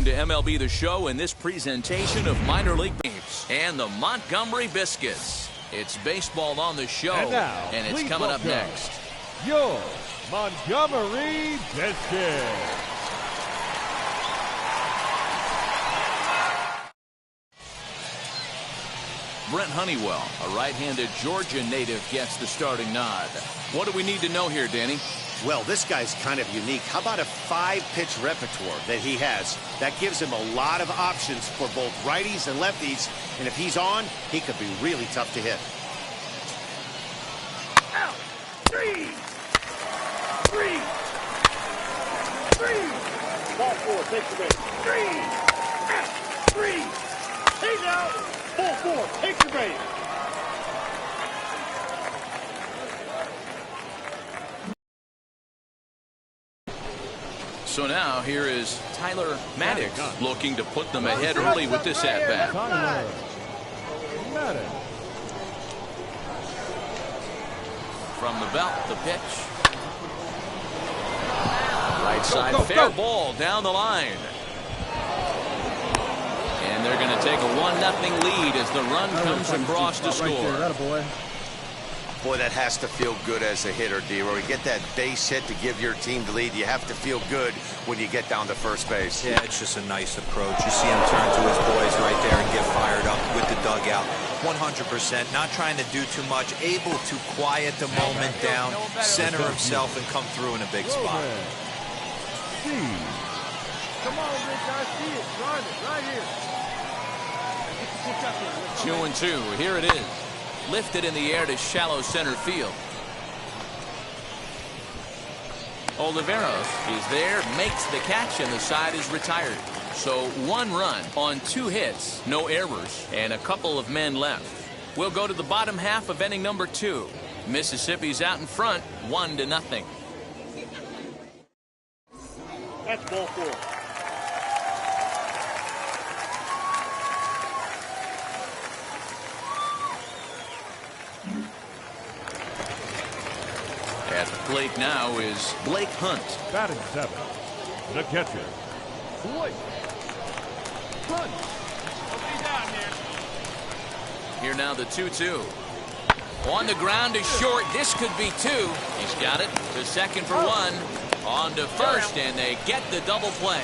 to MLB The Show and this presentation of minor league games and the Montgomery Biscuits. It's baseball on the show, and it's coming up next. Your Montgomery Biscuits. Brent Honeywell, a right-handed Georgia native, gets the starting nod. What do we need to know here, Danny? Well, this guy's kind of unique. How about a 5-pitch repertoire that he has? That gives him a lot of options for both righties and lefties. And if he's on, he could be really tough to hit. Out. 3. Ball 4, takes the base. 3. Out. 3. He's out. Ball 4, takes the base. So now here is Tyler Marcotte looking to put them ahead early with this at-bat. From the belt, the pitch. Right side, fair ball down the line. And they're going to take a 1-0 lead as the run comes across to score. Boy, that has to feel good as a hitter, D-Roy. You get that base hit to give your team the lead. You have to feel good when you get down to first base. Yeah, it's just a nice approach. You see him turn to his boys right there and get fired up with the dugout. 100%, not trying to do too much, able to quiet the moment down, center himself, and come through in a big spot. Come on, Rich, I see it. Drive it right here. 2-2. Here it is. Lifted in the air to shallow center field. Oliveros is there, makes the catch, and the side is retired. So 1 run on 2 hits, no errors, and a couple of men left. We'll go to the bottom half of inning number 2. Mississippi's out in front, 1-0. That's ball 4. At the plate now is Blake Hunt. Batting 7. The catcher, Blake Hunt. Here now the 2-2. On the ground is short. This could be 2. He's got it to second for 1. On to first, and they get the double play.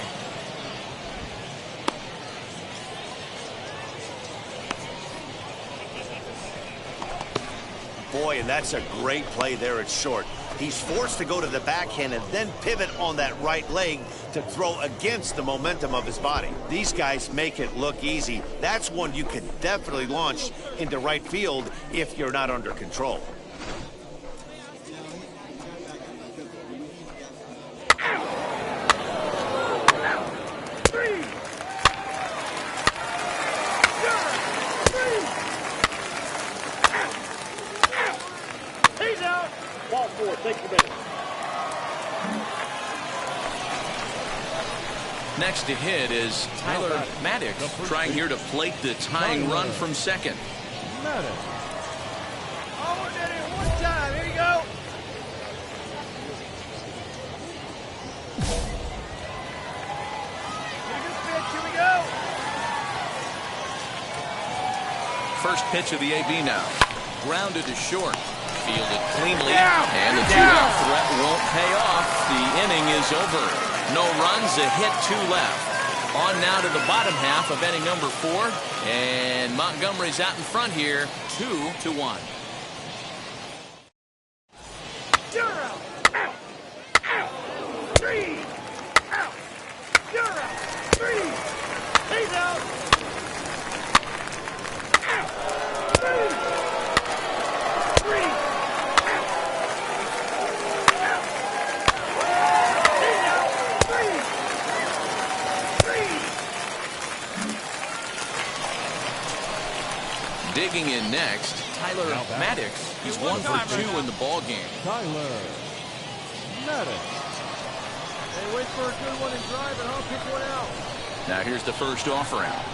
Boy, and that's a great play there at short. He's forced to go to the backhand and then pivot on that right leg to throw against the momentum of his body. These guys make it look easy. That's one you could definitely launch into right field if you're not under control. Ball 4, take the base. Next to hit is Tyler Marcotte, trying here to plate the tying run from second. Marcotte. Oh, did it one time. Here you go. Get a good pitch. Here we go. First pitch of the AB now. Grounded to short. Fielded cleanly, and the 2-out threat won't pay off. The inning is over. No runs, a hit, 2 left. On now to the bottom half of inning number 4, and Montgomery's out in front here, 2-1. You're out. Out. Out. 3. Out. You're out. 3. He's out. Out. 3. Digging in next, Tyler Marcotte. He's 1 for 2 in the ball game. Tyler Marcotte. Hey, wait for a good one and drive it. I'll pick one out. Now here's the first offer out.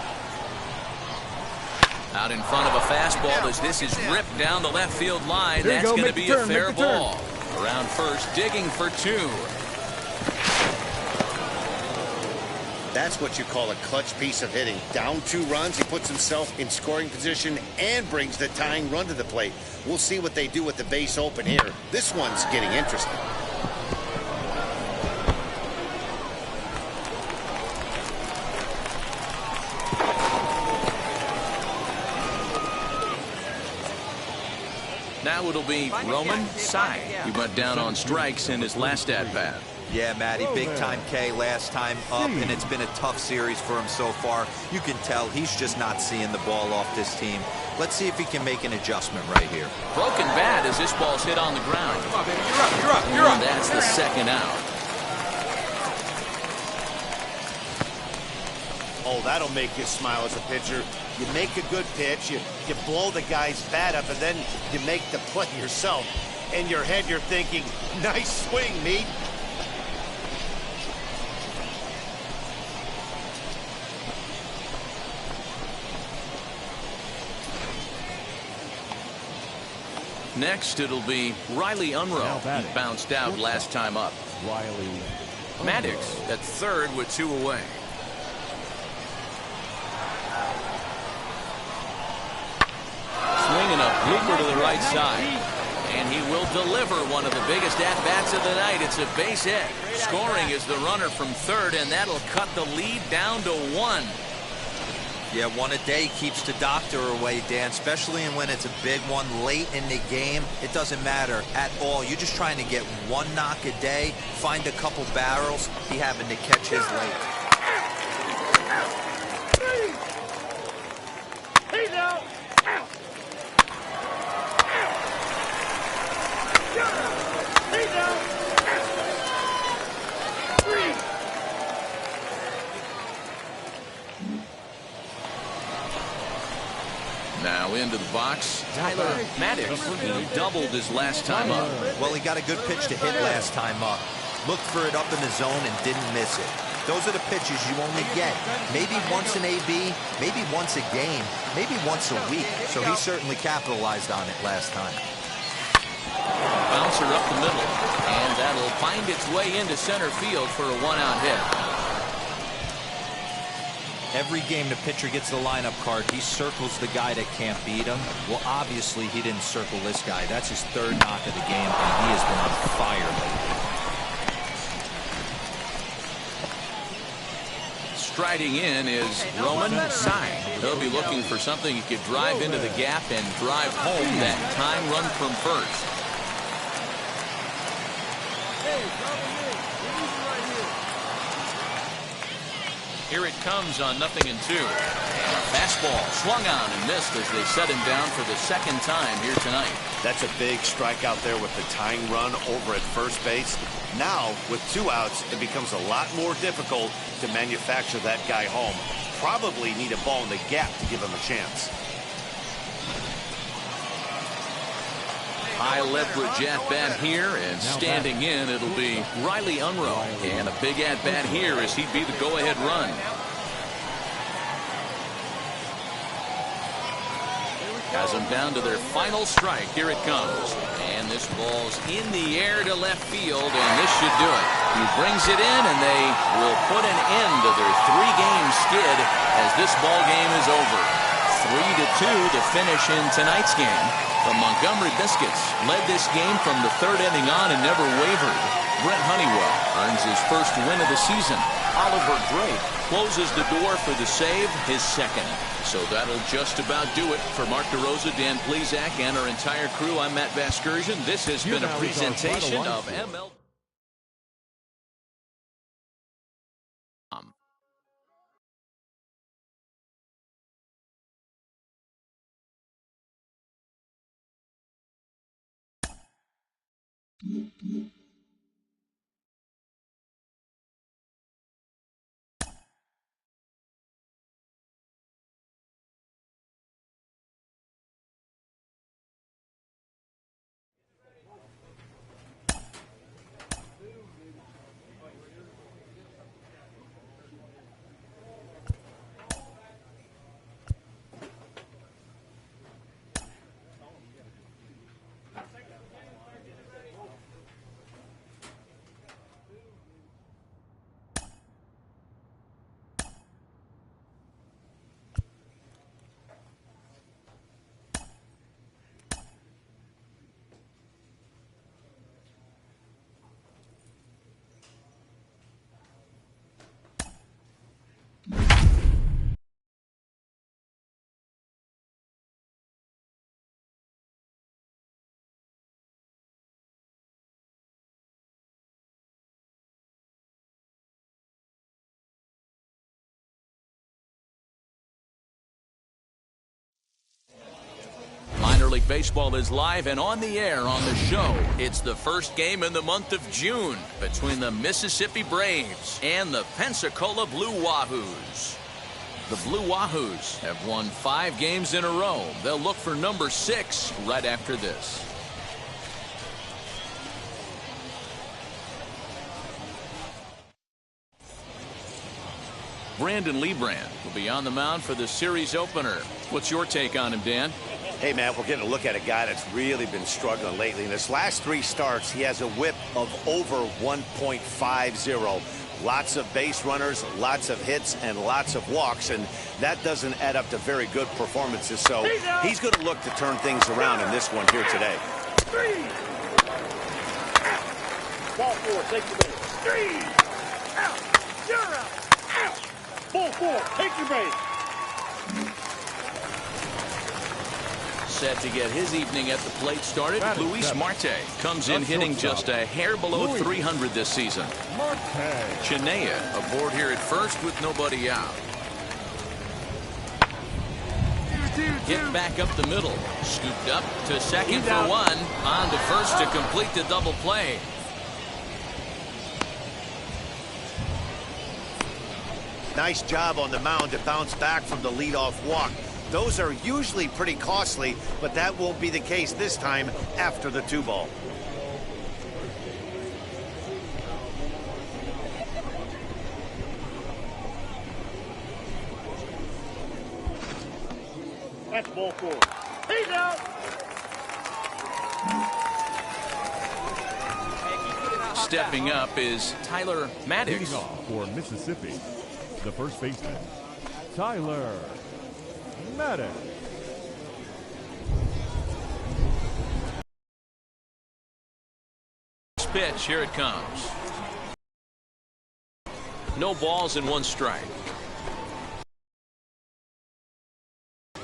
Out in front of a fastball as this is ripped down the left field line. That's going to be a fair ball. Around first, digging for 2. That's what you call a clutch piece of hitting. Down 2 runs, he puts himself in scoring position and brings the tying run to the plate. We'll see what they do with the base open here. This one's getting interesting. Now it'll be Roman Sy. He went down on strikes in his last at-bat. Yeah, Matty, big-time K last time up, and it's been a tough series for him so far. You can tell he's just not seeing the ball off this team. Let's see if he can make an adjustment right here. Broken bat as this ball's hit on the ground. Come on, baby. You're up. And that's the second out. Oh, that'll make you smile as a pitcher. You make a good pitch, you blow the guy's bat up, and then you make the play yourself. In your head, you're thinking, nice swing, Meat. Next, it'll be Riley Unruh. He bounced out last time up. Riley Maddox at third with 2 away. Swinging a blooper to the right side. And he will deliver one of the biggest at-bats of the night. It's a base hit. Scoring is the runner from third, and that'll cut the lead down to 1. Yeah, 1 a day keeps the doctor away, Dan, especially when it's a big one late in the game. It doesn't matter at all. You're just trying to get 1 knock a day, find a couple barrels. He having to catch his late. He's out. He's out. 3. Now into the box, Tyler Marcotte. He doubled his last time up. Well, he got a good pitch to hit last time up. Looked for it up in the zone and didn't miss it. Those are the pitches you only get. Maybe once an AB, maybe once a game, maybe once a week. So he certainly capitalized on it last time. Bouncer up the middle, and that'll find its way into center field for a 1-out hit. Every game the pitcher gets the lineup card, he circles the guy that can't beat him. Well, obviously, he didn't circle this guy. That's his 3rd knock of the game, and he has been on fire lately. Striding in is Roman Sy. He'll be looking for something he could drive into the gap and drive home that time run from first. Hey, drop him in. We're easy right here. Here it comes on 0-2. And a fastball swung on and missed as they set him down for the 2nd time here tonight. That's a big strikeout there with the tying run over at first base. Now, with 2 outs, it becomes a lot more difficult to manufacture that guy home. Probably need a ball in the gap to give him a chance. High leverage at-bat here, and standing in, it'll be Riley Unruh. And a big at-bat here as he'd be the go-ahead run. Has them down to their final strike. Here it comes. And this ball's in the air to left field, and this should do it. He brings it in, and they will put an end to their 3-game skid as this ball game is over. 3-2 to finish in tonight's game. The Montgomery Biscuits led this game from the 3rd inning on and never wavered. Brent Honeywell earns his first win of the season. Oliver Drake closes the door for the save, his 2nd. So that'll just about do it. For Mark DeRosa, Dan Plesac, and our entire crew, I'm Matt Vasgersian. This has been a presentation of ML. League Baseball is live and on the air on the show. It's the first game in the month of June between the Mississippi Braves and the Pensacola Blue Wahoos. The Blue Wahoos have won 5 games in a row. They'll look for number 6 right after this. Brandon Liebrand will be on the mound for the series opener. What's your take on him, Dan? Hey, man, we're getting a look at a guy that's really been struggling lately. In his last 3 starts, he has a whip of over 1.50. Lots of base runners, lots of hits, and lots of walks, and that doesn't add up to very good performances. So he's going to look to turn things around in this one here today. 3. Ball 4, take your base. 3. Out. You're out. Out. Ball 4, take your base. Set to get his evening at the plate started. Luis Marte comes in hitting just a hair below 300 this season. Chinea aboard here at first with nobody out. Hit back up the middle. Scooped up to second for 1. On to first to complete the double play. Nice job on the mound to bounce back from the leadoff walk. Those are usually pretty costly, but that won't be the case this time after the 2-ball. That's ball 4. He's out. Stepping up is Tyler Marcotte. Leading off for Mississippi, the first baseman, Tyler Marcotte. Pitch, here it comes. No balls and 1 strike. The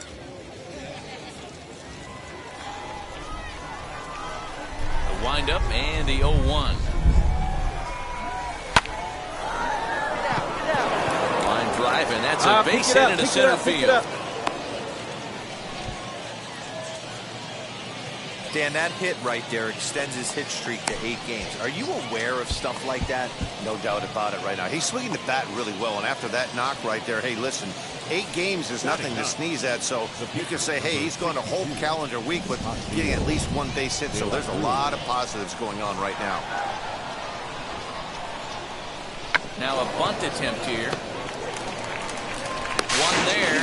windup and the 0-1. Line drive, and that's a base hit into center field. Dan, that hit right there extends his hit streak to 8 games. Are you aware of stuff like that? No doubt about it right now. He's swinging the bat really well, and after that knock right there, hey, listen, 8 games is nothing to sneeze at, so you can say, hey, he's going a whole calendar week with getting at least 1 base hit, so there's a lot of positives going on right now. Now a bunt attempt here. 1 there.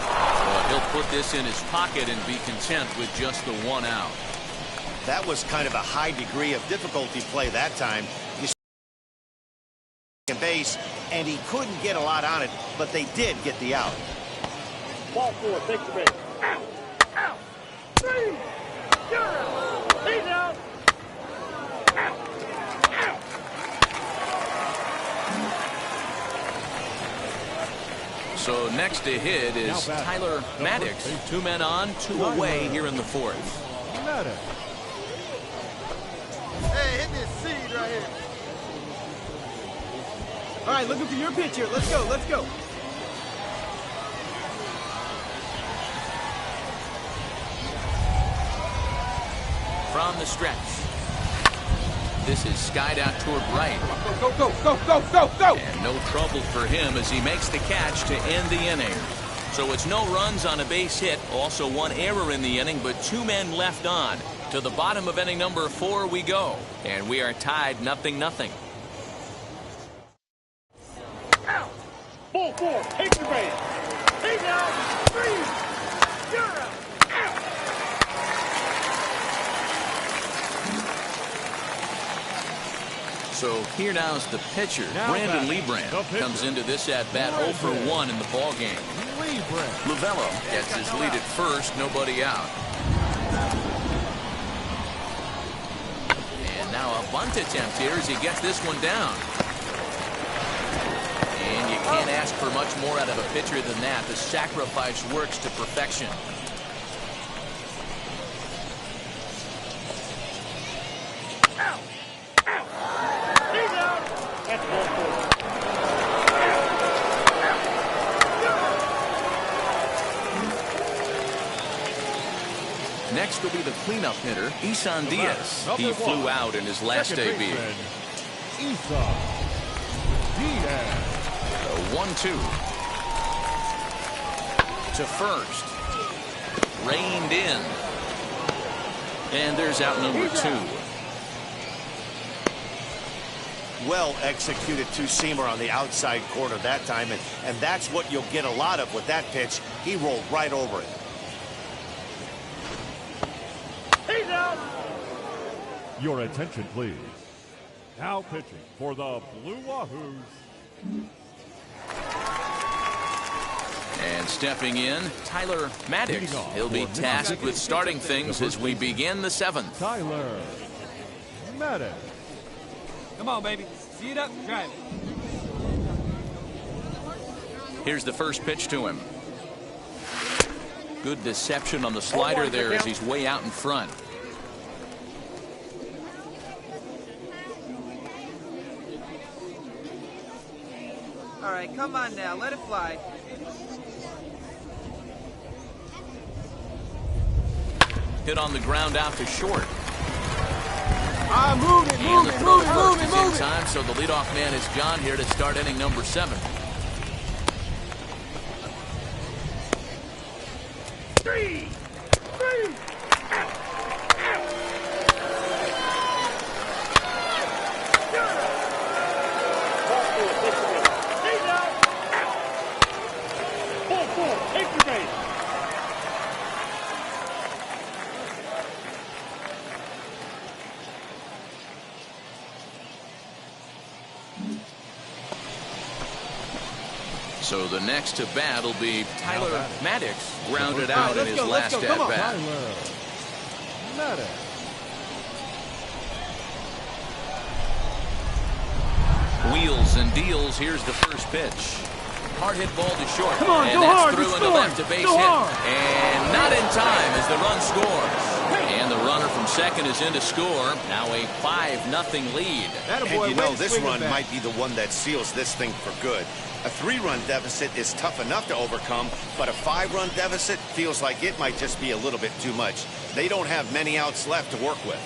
Well, he'll put this in his pocket and be content with just the 1 out. That was kind of a high degree of difficulty play that time. You see base, and he couldn't get a lot on it, but they did get the out. Ball 4, take your base. Out. Out. 3. You're out. He's out. Out. Out. So next to hit is Tyler Marcotte. 2 men on, 2 away here in the 4th. Hey, hit this seed right here. All right, looking for your pitch here. Let's go. Let's go. From the stretch. This is skied out toward right. Go, go, go, go, go, go. And no trouble for him as he makes the catch to end the inning. So it's no runs on a base hit. Also 1 error in the inning, but 2 men left on. To the bottom of inning number 4 we go. And we are tied 0-0. Out. Ball 4, take your base. He's out. 3. You're out. Out. So here now's the pitcher. Brandon Liebrand comes into this at-bat 0 for 1 in the ballgame. Lovello gets his lead at first, nobody out. And now a bunt attempt here as he gets this one down. And you can't ask for much more out of a pitcher than that. The sacrifice works to perfection. will be the cleanup hitter, Isan Diaz. He flew out in his last Second AB. baseman, Isan Diaz. The 1-2. To first. Reined in. And there's out number 2. Well executed two-seamer on the outside corner that time, and that's what you'll get a lot of with that pitch. He rolled right over it. He's out. Your attention, please. Now pitching for the Blue Wahoos. And stepping in, Tyler Marcotte. He'll be tasked with starting things as we begin the 7th. Tyler Marcotte. Come on, baby. See it up and drive it. Here's the first pitch to him. Good deception on the slider there as he's way out in front. All right, come on now. Let it fly. Hit on the ground out to short. Move it, And the throw to first is in time, so the leadoff man is gone here to start inning number 7. 3. He's out. 4-4. Take your base. So the next to bat will be Tyler Marcotte, grounded out in his last at bat. Tyler Marcotte. Wheels and deals. Here's the first pitch. Hard hit ball to short. Come on, and go that's hard, through it's into left to base Go hit. hard. And not in time as the run scores. And the runner from second is in to score. Now a 5-0 lead. And you know, this run might be the one that seals this thing for good. A 3-run deficit is tough enough to overcome, but a 5-run deficit feels like it might just be a little bit too much. They don't have many outs left to work with.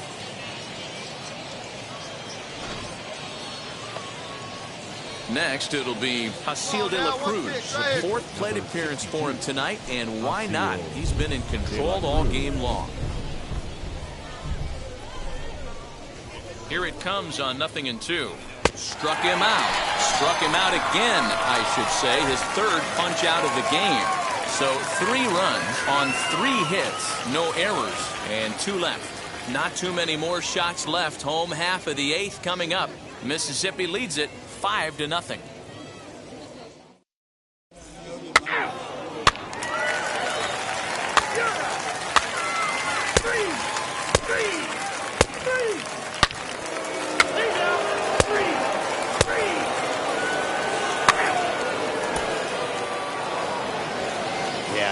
Next, it'll be Hasil de la Cruz. The 4th plate appearance for him tonight, and why not? He's been in control all game long. Here it comes on 0-2. Struck him out. Struck him out again, I should say. His 3rd punch out of the game. So 3 runs on 3 hits. No errors. And 2 left. Not too many more shots left. Home half of the 8th coming up. Mississippi leads it 5-0.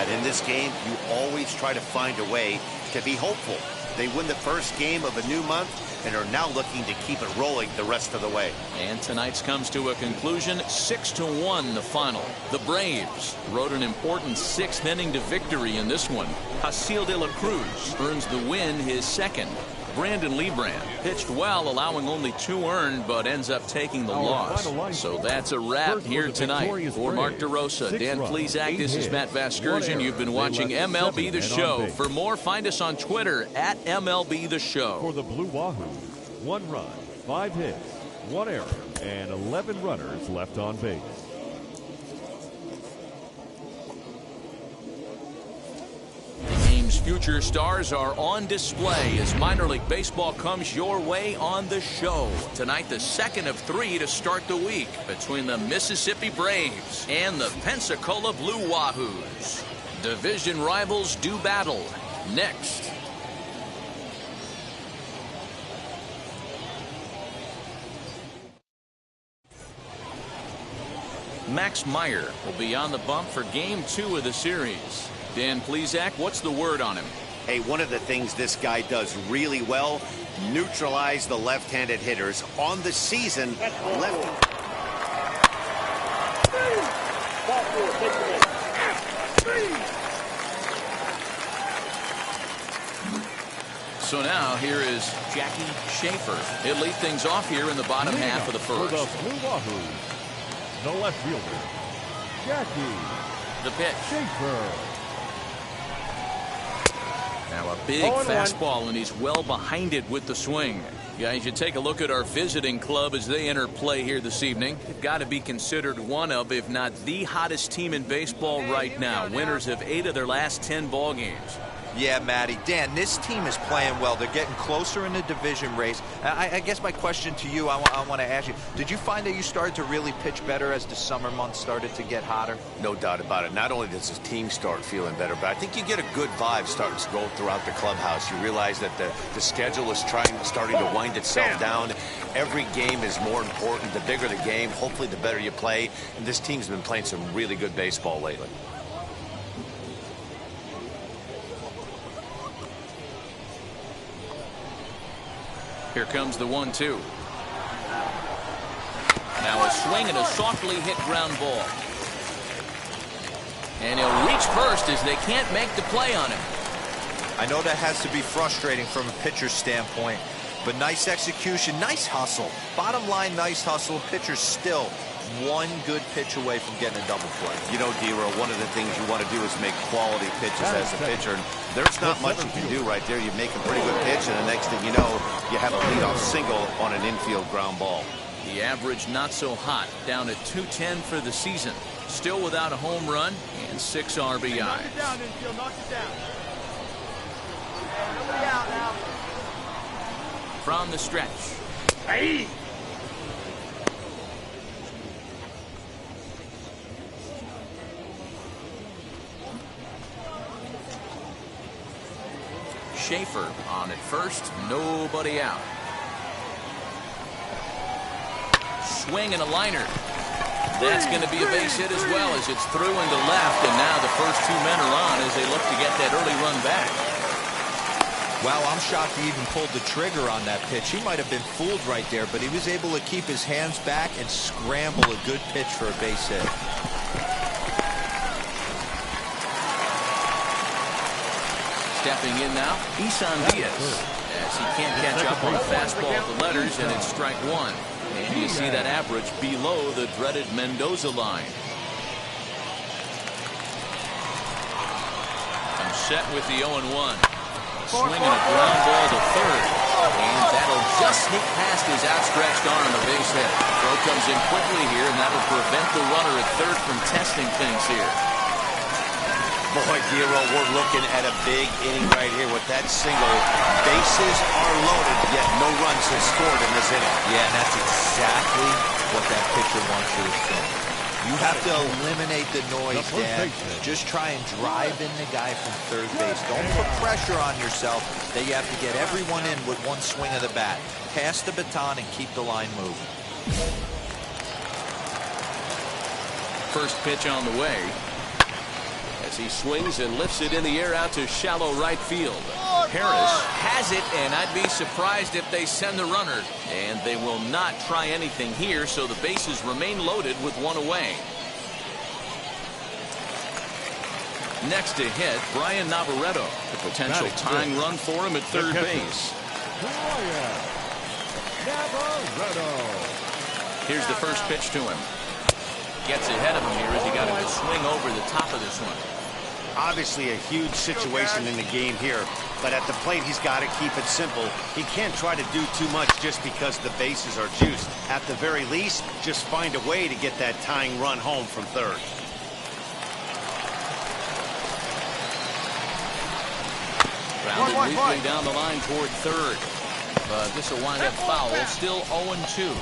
In this game, you always try to find a way to be hopeful. They win the first game of a new month and are now looking to keep it rolling the rest of the way. And tonight's comes to a conclusion, 6-1 the final. The Braves rode an important 6th inning to victory in this one. Hasil de la Cruz earns the win, his 2nd. Brandon Lebrand pitched well, allowing only 2 earned, but ends up taking the loss. So that's a wrap here tonight. For Mark DeRosa, Dan Plesac, this is Matt Vasgersian. You've been watching MLB The Show. For more, find us on Twitter at MLB The Show. For the Blue Wahoos, 1 run, 5 hits, 1 error, and 11 runners left on base. Future stars are on display as minor league baseball comes your way on the show. Tonight, the 2nd of 3 to start the week between the Mississippi Braves and the Pensacola Blue Wahoos. Division rivals do battle. Next. Max Meyer will be on the bump for Game 2 of the series. Dan Plesac, what's the word on him? Hey, one of the things this guy does really well, neutralize the left-handed hitters. On the season, left. Ball 4. Take your base. So now here is Jackie Schaefer. He'll lead things off here in the bottom half of the For first. the Blue Wahoos, the left fielder, Jackie The pitch. Schaefer. Now a big 0-1. fastball, and he's well behind it with the swing. Guys, you take a look at our visiting club as they enter play here this evening. They've got to be considered one of, if not the hottest team in baseball right now. Winners of 8 of their last 10 ball games. Yeah, Matty. Dan, this team is playing well. They're getting closer in the division race. I guess my question to you, I want to ask you, did you find that you started to really pitch better as the summer months started to get hotter? No doubt about it. Not only does his team start feeling better, but I think you get a good vibe starting to roll throughout the clubhouse. You realize that the schedule is starting to wind itself down. Every game is more important. The bigger the game, hopefully the better you play. And this team's been playing some really good baseball lately. Here comes the 1-2. Now a swing and a softly hit ground ball. And he'll reach first as they can't make the play on him. I know that has to be frustrating from a pitcher's standpoint, but nice execution, nice hustle. Bottom line, nice hustle. Pitcher's still one good pitch away from getting a double play. You know, D-Row, one of the things you want to do is make quality pitches as a pitcher. And there's not much you can do right there. You make a pretty good pitch, and the next thing you know, you have a leadoff single on an infield ground ball. The average not so hot, down at 210 for the season. Still without a home run and 6 RBIs. Knock it down, infield. Knock it down. Nobody out now. From the stretch. Hey! Schaefer on at first, nobody out. Swing and a liner. That's going to be a base hit as well as it's through into left, and now the first 2 men are on as they look to get that early run back. Wow, I'm shocked he even pulled the trigger on that pitch. He might have been fooled right there, but he was able to keep his hands back and scramble a good pitch for a base hit. Stepping in now, Isan Diaz, as he can't catch up on the fastball at the letters, and it's strike 1. And you see that average below the dreaded Mendoza line. I'm set with the 0-1. Swinging a ground ball to third. And that'll just sneak past his outstretched arm, a base hit. Throw comes in quickly here, and that'll prevent the runner at third from testing things here. Boy, Giro, we're looking at a big inning right here with that single. Bases are loaded, yet no runs have scored in this inning. Yeah, and that's exactly what that pitcher wants you to think. You have to eliminate the noise, Dan. Just try and drive in the guy from third base. Don't put pressure on yourself that you have to get everyone in with one swing of the bat. Pass the baton and keep the line moving. First pitch on the way. As he swings and lifts it in the air out to shallow right field. Harris has it, and I'd be surprised if they send the runner. And they will not try anything here, so the bases remain loaded with 1 away. Next to hit, Brian Navarreto. The potential tying run for him at third base. Here's the first pitch to him. Gets ahead of him here as he got him to swing over the top of this one. Obviously a huge situation in the game here, but at the plate he's got to keep it simple. He can't try to do too much just because the bases are juiced. At the very least, just find a way to get that tying run home from third. Grounded weakly down the line toward third. But this will wind up foul. Still 0-2.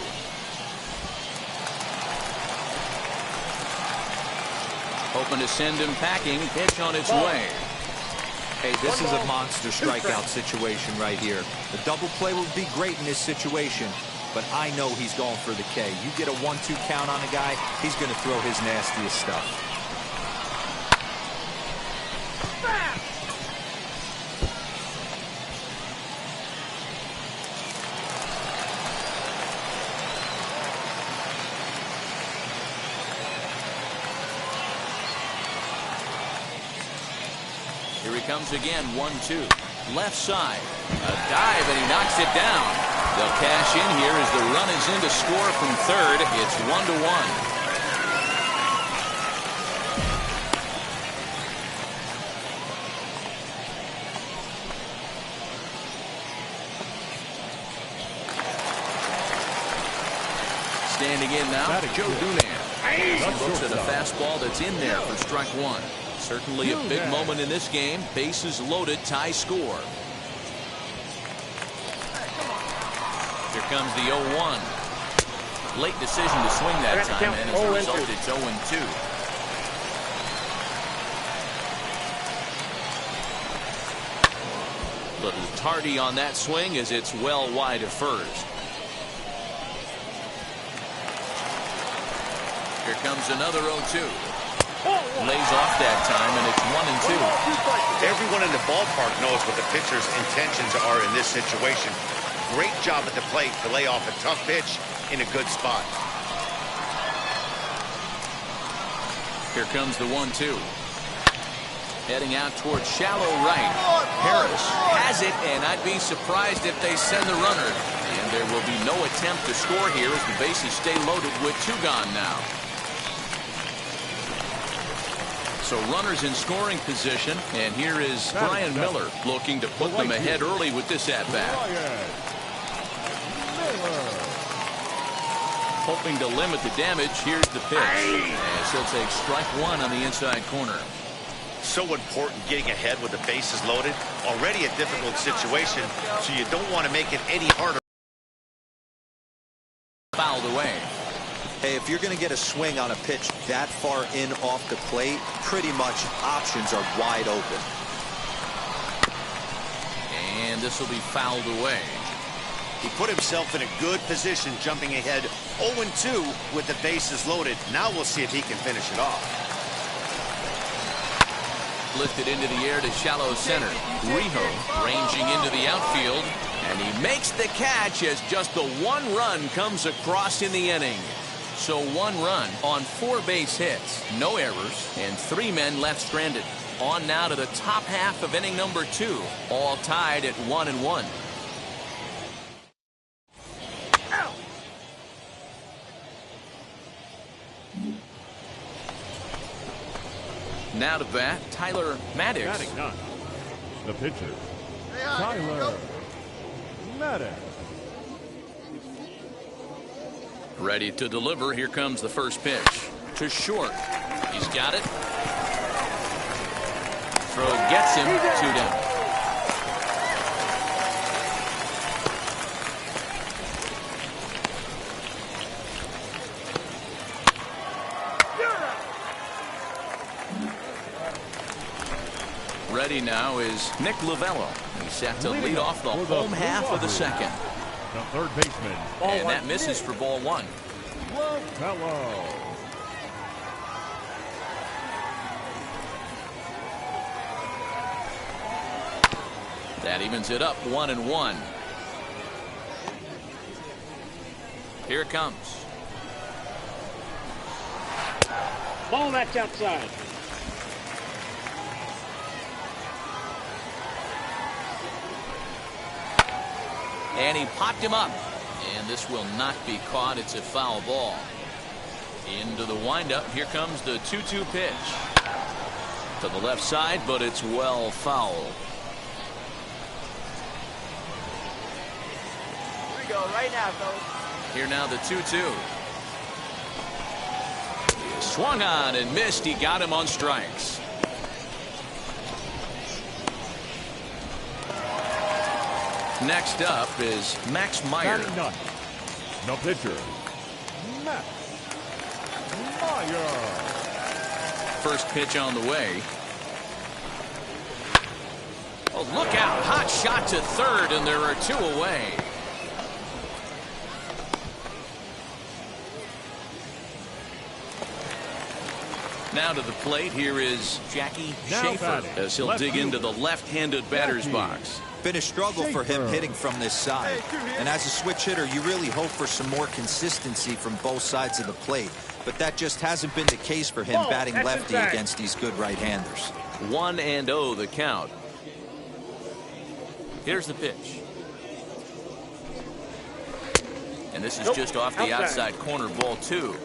Hoping to send him packing. Pitch on its way. Hey, this is a monster strikeout situation right here. The double play would be great in this situation, but I know he's going for the K. You get a 1-2 count on a guy, he's going to throw his nastiest stuff. Here he comes again, 1-2. left side. A dive, and he knocks it down. They'll cash in here as the run is in to score from third. It's 1-1. Standing in now, Joe Dunant. Looks at a fastball that's in there for strike one. Certainly a big moment in this game. Bases loaded, tie score. Here comes the 0-1. Late decision to swing that time, and as a result, it's 0-2. Little tardy on that swing as it's well wide of first. Here comes another 0-2. Lays off that time, and it's 1-2. Everyone in the ballpark knows what the pitcher's intentions are in this situation. Great job at the plate to lay off a tough pitch in a good spot. Here comes the 1-2. Heading out towards shallow right. Harris has it, and I'd be surprised if they send the runner. And there will be no attempt to score here as the bases stay loaded with two gone now. So runners in scoring position, and here is Brian Miller looking to put them ahead early with this at-bat. Hoping to limit the damage. Here's the pitch. As he'll take strike one on the inside corner. So important getting ahead with the bases loaded. Already a difficult situation, so you don't want to make it any harder. Fouled away. Hey, if you're going to get a swing on a pitch that far in off the plate, pretty much options are wide open. And this will be fouled away. He put himself in a good position, jumping ahead 0-2 with the bases loaded. Now we'll see if he can finish it off. Lifted into the air to shallow center. Rijo ranging into the outfield, and he makes the catch as just the one run comes across in the inning. So one run on 4 base hits, no errors, and 3 men left stranded. On now to the top half of inning number 2, all tied at 1-1. Now to bat, Tyler Marcotte. Batting ninth, the pitcher, Tyler Marcotte. Ready to deliver. Here comes the first pitch. To short. He's got it. Throw gets him. 2 down. Ready now is Nick Lovello. He's set to lead off the home half of the second. The third baseman. And that misses for ball 1. Lovello. That evens it up 1-1. Here it comes. Ball, that's outside. And he popped him up. And this will not be caught. It's a foul ball. Into the windup. Here comes the 2-2 pitch. To the left side, but it's well foul. Here we go right now, folks. Here now the 2-2. Swung on and missed. He got him on strikes. Next up is Max Meyer. Batting ninth, the pitcher, Max Meyer. First pitch on the way. Oh, look out. Hot shot to third, and there are 2 away. Now to the plate. Here is Jackie Schaefer as he'll dig into the left-handed batter's box. Been a struggle for him hitting from this side. And as a switch hitter, you really hope for some more consistency from both sides of the plate. But that just hasn't been the case for him batting lefty against these good right-handers. 1-0 the count. Here's the pitch. And this is just off the outside corner, ball 2.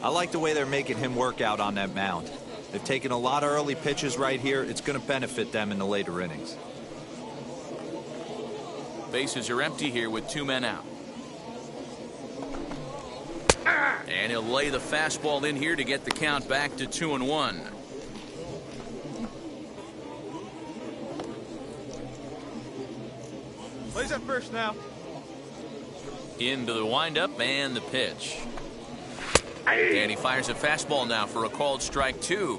I like the way they're making him work out on that mound. They've taken a lot of early pitches right here. It's going to benefit them in the later innings. Bases are empty here with 2 men out. And he'll lay the fastball in here to get the count back to 2-1. Plays at first now. Into the windup and the pitch. And he fires a fastball now for a called strike 2.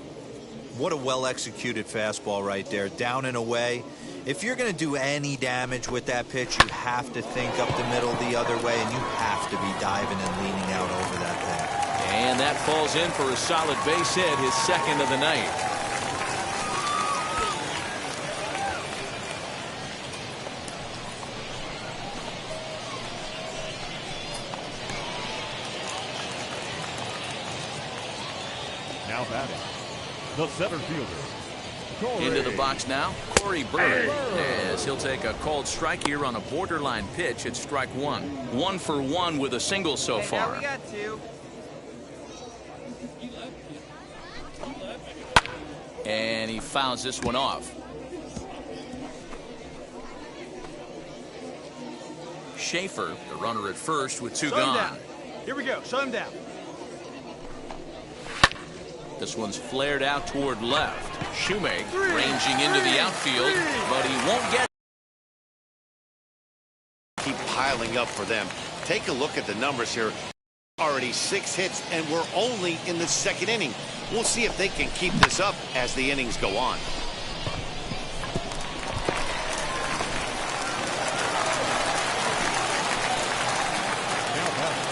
What a well-executed fastball right there, down and away. If you're going to do any damage with that pitch, you have to think up the middle the other way, and you have to be diving and leaning out over that thing. And that falls in for a solid base hit, his second of the night. Now batting, the center fielder. Into the box now, Corey Bird, as he'll take a called strike here on a borderline pitch at strike 1. 1 for 1 with a single so far. Now we got 2. And he fouls this one off. Schaefer, the runner at first with 2 gone. Here we go. Shut him down. This one's flared out toward left. Shoemake ranging into the outfield, but he won't get. Keep piling up for them. Take a look at the numbers here. Already 6 hits, and we're only in the 2nd inning. We'll see if they can keep this up as the innings go on. Now batting,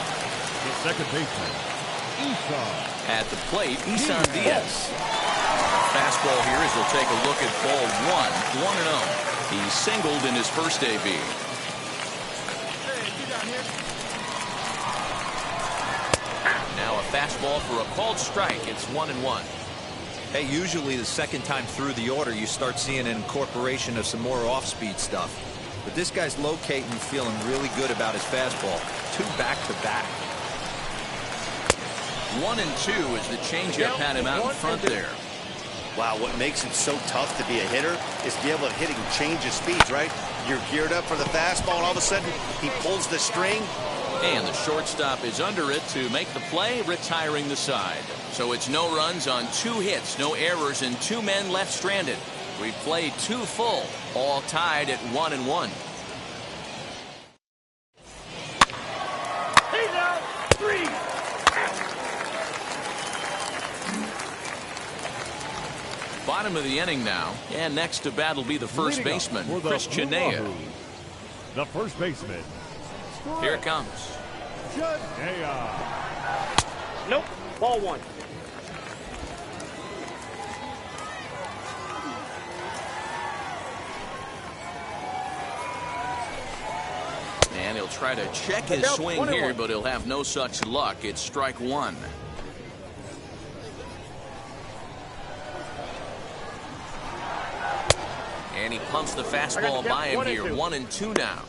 the second baseman, Esau. At the plate, Isan Diaz. Fastball here as he'll take a look at ball 1, 1-0. He singled in his first AB. Now a fastball for a called strike. It's 1-1. Hey, usually the second time through the order, you start seeing an incorporation of some more off-speed stuff. But this guy's locating, feeling really good about his fastball. 2 back-to-back. 1 and 2 as the changeup had him out in front there. Wow, what makes it so tough to be a hitter is to be able to hitting change of speeds, right? You're geared up for the fastball, and all of a sudden, he pulls the string. And the shortstop is under it to make the play, retiring the side. So it's no runs on 2 hits, no errors, and 2 men left stranded. We played 2 full, all tied at 1-1. He's out. 3. Bottom of the inning now, and next to bat will be the first Leading up baseman, for the Christian Nea. Wahoo, the first baseman. Here it comes. Nea. Nope. Ball 1. And he'll try to check his swing here, but he'll have no such luck. It's strike 1. And he pumps the fastball by him here. 1-2 now.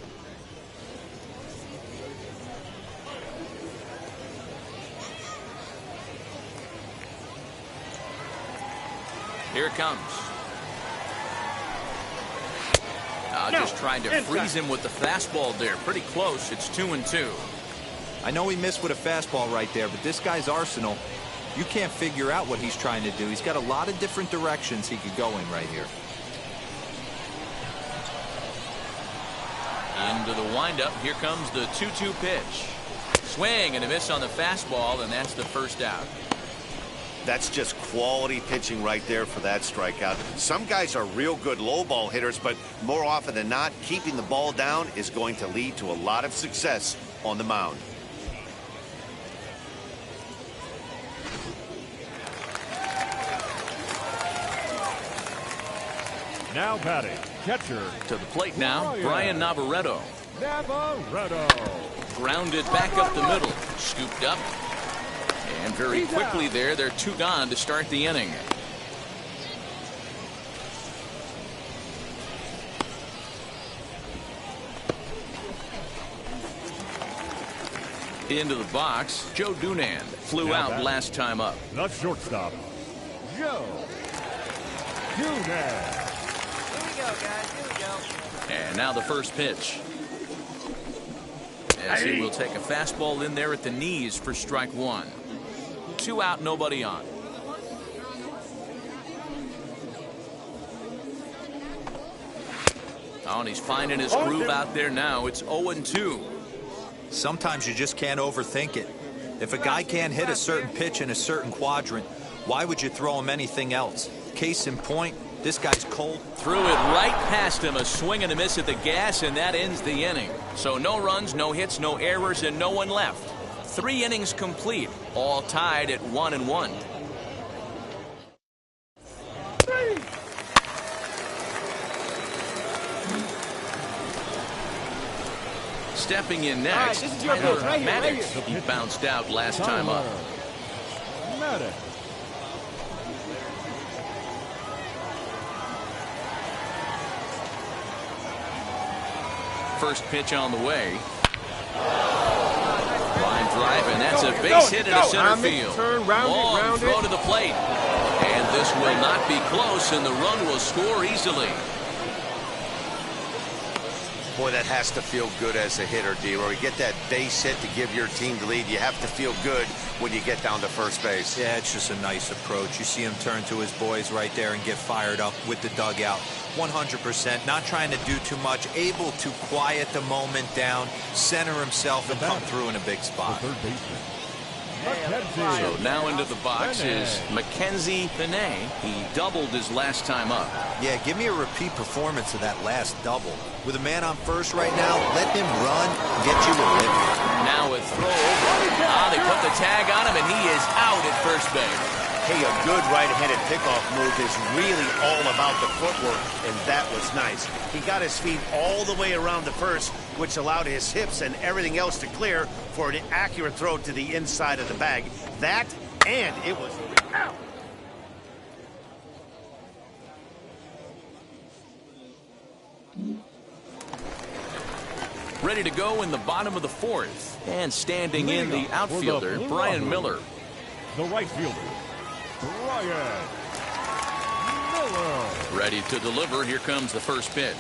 Here it comes. Just trying to freeze him with the fastball there. Pretty close. It's 2-2. I know he missed with a fastball right there, but this guy's arsenal, you can't figure out what he's trying to do. He's got a lot of different directions he could go in right here. Into the windup. Here comes the 2-2 pitch. Swing and a miss on the fastball, and that's the first out. That's just quality pitching right there for that strikeout. Some guys are real good low ball hitters, but more often than not, keeping the ball down is going to lead to a lot of success on the mound. Now batting, catcher. To the plate now, Brian Navarreto. Navarreto. Grounded back up the middle. Scooped up. And very quickly there, they're 2 gone to start the inning. Into the box, Joe Dunand flew Now out back. last time up. The shortstop, Joe Dunand. Here we go, guys. Here we go. And now the first pitch. As he will take a fastball in there at the knees for strike one. 2 out, nobody on. Oh, and he's finding his groove out there now. It's 0-2. Sometimes you just can't overthink it. If a guy can't hit a certain pitch in a certain quadrant, why would you throw him anything else? Case in point, this guy's cold. Threw it right past him, a swing and a miss at the gas, and that ends the inning. So no runs, no hits, no errors, and no one left. 3 innings complete, all tied at 1-1. Stepping in next, this is your Tyler pitch, right here, right Marcotte. here. He bounced out last time up. Marcotte. First pitch on the way. Line drive, and that's a base hit into center field. Long throw to the plate. And this will not be close, and the run will score easily. Boy, that has to feel good as a hitter, D-Roy. You get that base hit to give your team the lead. You have to feel good when you get down to first base. Yeah, it's just a nice approach. You see him turn to his boys right there and get fired up with the dugout. 100%, not trying to do too much, able to quiet the moment down, center himself, and come through in a big spot. The third baseman, So now into the box is Mackenzie Benet. He doubled his last time up. Yeah, give me a repeat performance of that last double. With a man on first right now, let him run and get you a hit. Now a throw over. They put the tag on him, and he is out at first base. Hey, a good right-handed pickoff move is really all about the footwork, and that was nice. He got his feet all the way around the first, which allowed his hips and everything else to clear for an accurate throw to the inside of the bag. That, and it was out. Ready to go in the bottom of the fourth. And standing in the Leading up for the outfielder, Blue Brian Rockets. Miller. the right fielder, Brian Miller. Ready to deliver. Here comes the first pitch.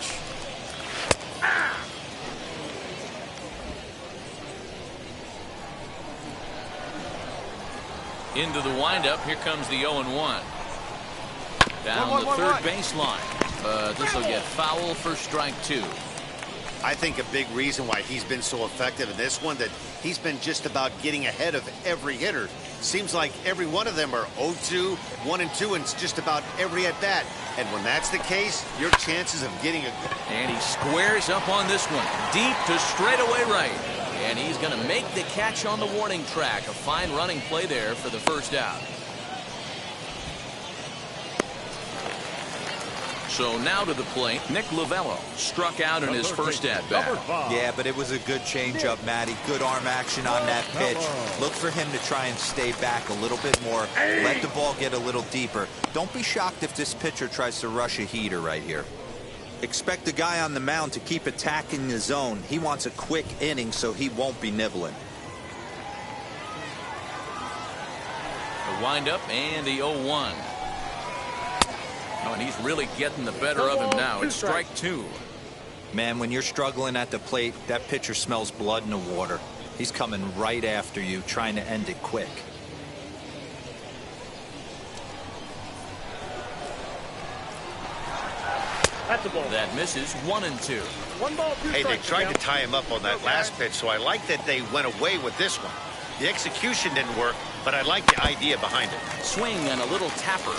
Into the windup. Here comes the 0-1. Down the third baseline. This will get foul for strike two. I think a big reason why he's been so effective in this one, that he's been just about getting ahead of every hitter. Seems like every one of them are 0-2, 1-2, and it's just about every at bat. And when that's the case, your chances of getting a... And he squares up on this one. Deep to straightaway right. And he's going to make the catch on the warning track. A fine running play there for the first out. So now to the plate, Nick Lovello struck out in his first at-bat. Yeah, but it was a good changeup, Matty. Good arm action on that pitch. Look for him to try and stay back a little bit more. Let the ball get a little deeper. Don't be shocked if this pitcher tries to rush a heater right here. Expect the guy on the mound to keep attacking the zone. He wants a quick inning, so he won't be nibbling. The windup and the 0-1. Oh, and he's really getting the better of him now. It's strike two. Man, when you're struggling at the plate, that pitcher smells blood in the water. He's coming right after you, trying to end it quick. That's a ball. That misses 1-2. 1 ball, 2 Hey, they strikes. tried to tie him up on that last pitch, so I like that they went away with this one. The execution didn't work, but I like the idea behind it. Swing and a little tapper.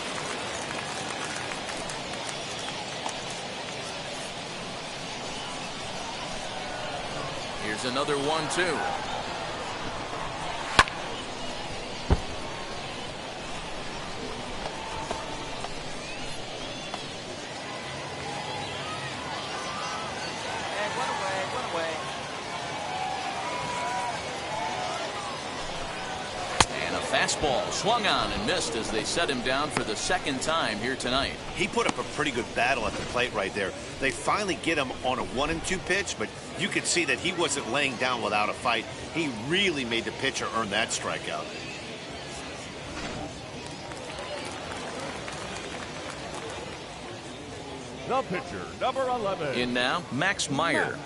Here's another 1-2. Hey, one away, one away. And a Fastball swung on and missed as they set him down for the second time here tonight. He put up a pretty good battle at the plate right there. They finally get him on a 1-2 pitch, but you could see that he wasn't laying down without a fight. He really made the pitcher earn that strikeout. The pitcher, number 11. In now, Max Meyer.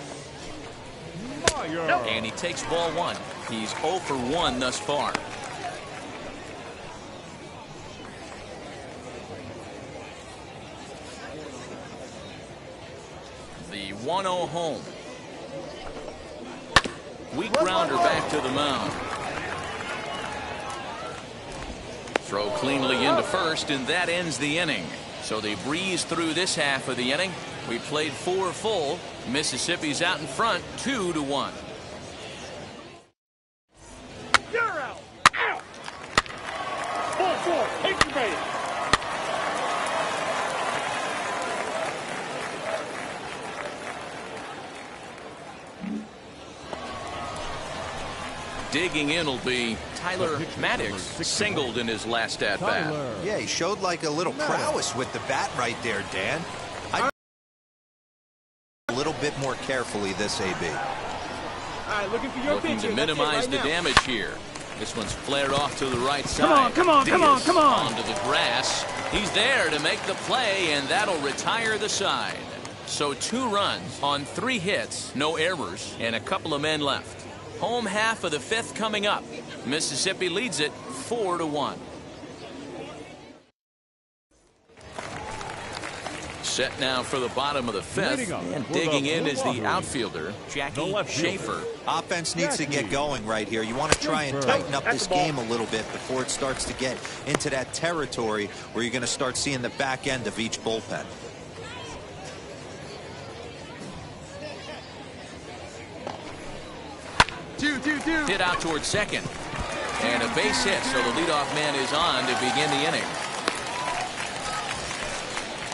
And he takes ball one. He's 0 for 1 thus far. The 1-0 home. Weak grounder back to the mound. Throw cleanly into first, and that ends the inning. So they breeze through this half of the inning. We played 4 full. Mississippi's out in front, 2-1. You're out. Out. Ball 4. Take your base. Digging in will be Tyler Marcotte, singled in his last at-bat. Yeah, he showed like a little prowess with the bat right there, Dan. A little bit more carefully this AB. All right, looking for your Looking pitch to here. minimize That's it the right now. damage here. This one's flared off to the right side. Come on. Onto the grass. He's there to make the play, and that'll retire the side. So 2 runs on 3 hits, no errors, and a couple of men left. Home half of the 5th coming up. Mississippi leads it 4-1. Set now for the bottom of the 5th, and digging in is the outfielder, Jackie Schaefer. Offense needs to get going right here. You want to try and tighten up this game a little bit before it starts to get into that territory where you're going to start seeing the back end of each bullpen. Hit out towards second. And a base hit, so the leadoff man is on to begin the inning.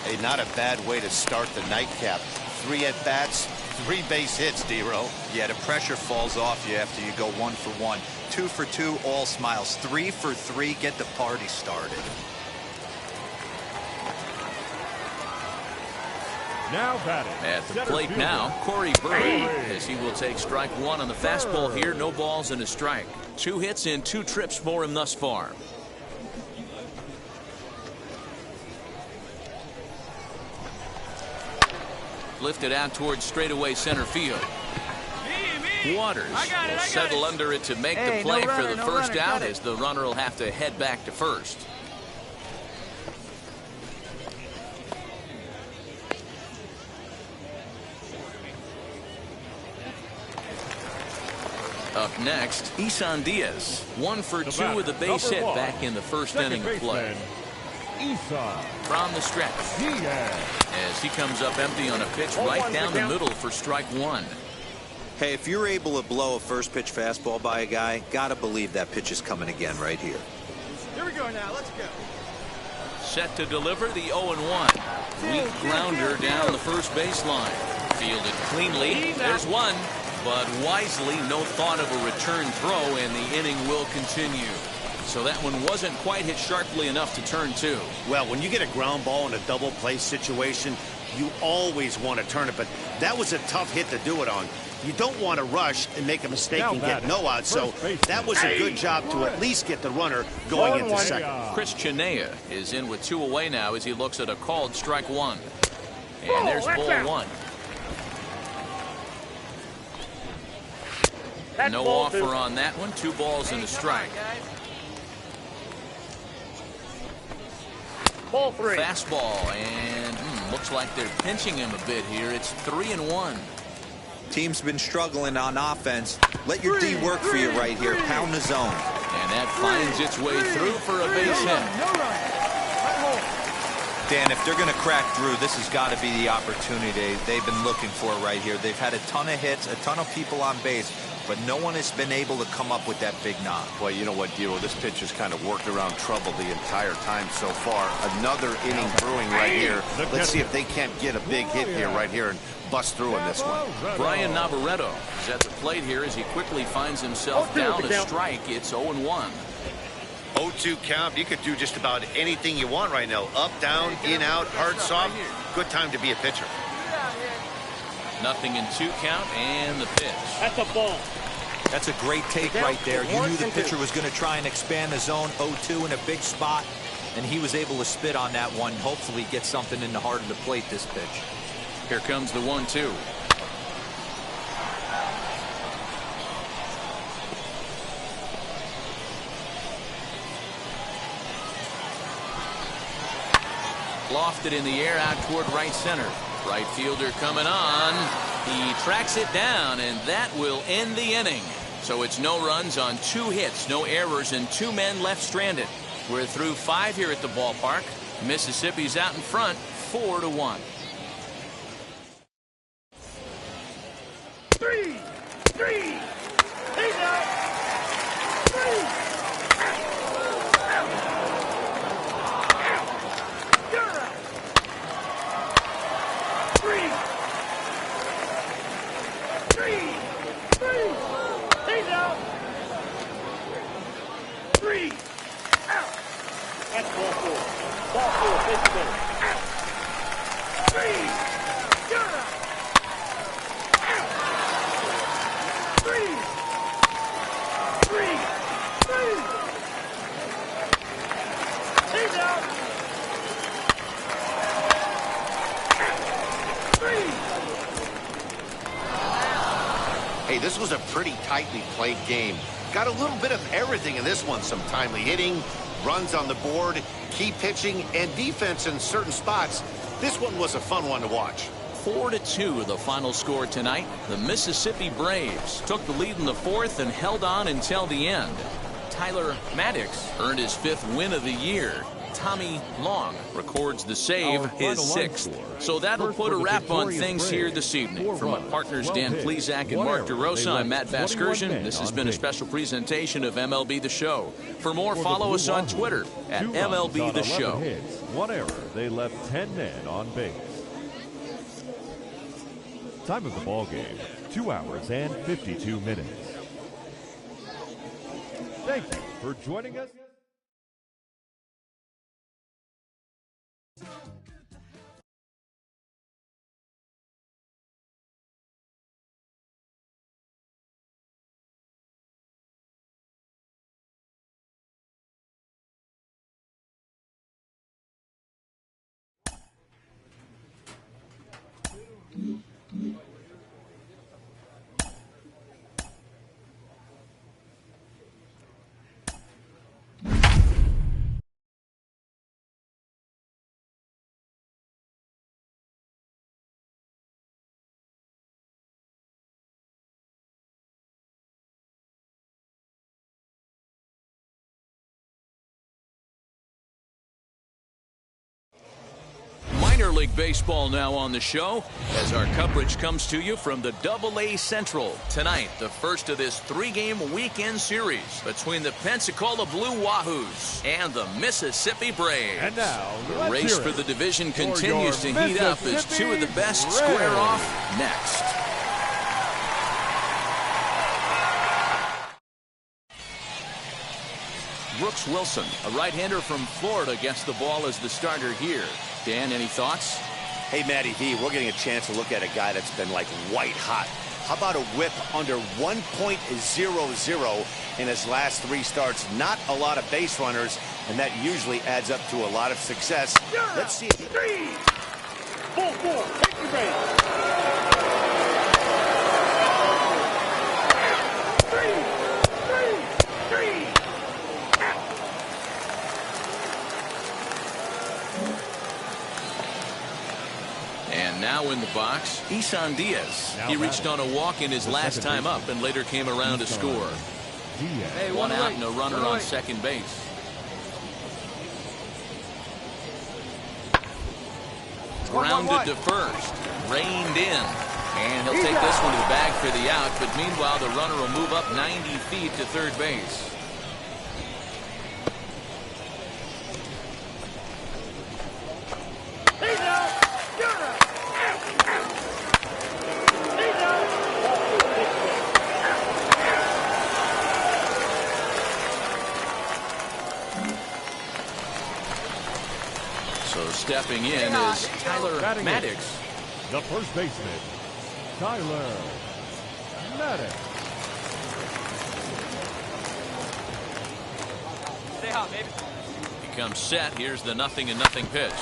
Hey, not a bad way to start the nightcap. 3 at-bats, 3 base hits, D-Row. Yeah, the pressure falls off you after you go 1 for 1. 2 for 2, all smiles. 3 for 3, get the party started. Now batting. At the plate now, Corey Bird, as he will take strike 1 on the fastball here. No balls and a strike. 2 hits and 2 trips for him thus far. Lifted out towards straightaway center field. Waters will settle under it to make the play for the first out, as the runner will have to head back to first. Up next, Isan Diaz. 1 for 2 with a base hit back in the first inning of play. From the stretch, as he comes up empty on a pitch right down the middle for strike 1. Hey, if you're able to blow a first pitch fastball by a guy, gotta believe that pitch is coming again right here. Here we go now. Let's go. Set to deliver the 0-1. Weak grounder down the first baseline. Fielded cleanly. There's one. But wisely, no thought of a return throw, and the inning will continue. So that one wasn't quite hit sharply enough to turn 2. Well, when you get a ground ball in a double play situation, you always want to turn it, but that was a tough hit to do it on. You don't want to rush and make a mistake and get no out, so that was a good job to at least get the runner going into second. Chris Chinea is in with 2 away now as he looks at a called strike 1. And there's ball 1. No offer on that one. 2 balls and a strike. Ball 3. Fastball, and looks like they're pinching him a bit here. It's 3-1. Team's been struggling on offense. Let your D work for you right here. Pound the zone. And that finds its way through for a base hit. Dan, if they're going to crack through, this has got to be the opportunity they've been looking for right here. They've had a ton of hits, a ton of people on base, but no one has been able to come up with that big knock. Well, you know what, Dilo, this pitch has kind of worked around trouble the entire time so far. Another inning brewing right here. Let's see if they can't get a big hit here right here and bust through in this one. Brian Navarreto is at the plate here as he quickly finds himself down a strike. It's 0-1. 0-2 count. You could do just about anything you want right now. Up, down, in, out, hard, soft. Good time to be a pitcher. Nothing in 2 count and the pitch. That's a ball. That's a great take right there. You knew the pitcher was going to try and expand the zone. 0-2 in a big spot, and he was able to spit on that one. Hopefully get something in the heart of the plate this pitch. Here comes the 1-2. Lofted in the air out toward right center. Right fielder coming on. He tracks it down, and that will end the inning. So it's no runs on 2 hits, no errors, and 2 men left stranded. We're through 5 here at the ballpark. Mississippi's out in front, 4-1. 3. He's out. 3. He's out. 3. Out. That's ball 4. Ball 4. Take the ball. 3. You're out. Out. 3. He's out. 3. Hey, this was a pretty tightly played game. Got a little bit of everything in this one. Some timely hitting, runs on the board, key pitching, and defense in certain spots. This one was a fun one to watch. 4-2 the final score tonight. The Mississippi Braves took the lead in the 4th and held on until the end. Tyler Marcotte earned his 5th win of the year. Tommy Long records the save, his 6th. So that'll put a wrap on things here this evening. For my partners Dan Plezak and Mark DeRosa, I'm Matt Vasgersian. This has been a special presentation of MLB The Show. For more, follow us on Twitter at MLB The Show. 1 error. They left 10 men on base. Time of the ball game, 2 hours and 52 minutes. Thank you for joining us. Minor League Baseball now on the show as our coverage comes to you from the AA Central. Tonight, the first of this 3-game weekend series between the Pensacola Blue Wahoos and the Mississippi Braves. And now, the race for the division continues to heat up as 2 of the best square off next. Brooks Wilson, a right-hander from Florida, gets the ball as the starter here. Dan, any thoughts? Hey, Matty V, we're getting a chance to look at a guy that's been like white hot. How about a whip under 1.00 in his last 3 starts? Not a lot of base runners, and that usually adds up to a lot of success. Let's see. 3. Ball 4. Take the base. 3. And now in the box, Isan Diaz. He reached on a walk in his last time up and later came around to score. Hey, 1 out and a runner on second base. Grounded to first. Reined in. And he'll take this one to the bag for the out. But meanwhile, the runner will move up 90 feet to third base. He's out. You're out. He's out. stepping in is Tyler Marcotte. The first baseman, Tyler Marcotte. Stay hot, baby. He comes set. Here's the 0-0 pitch.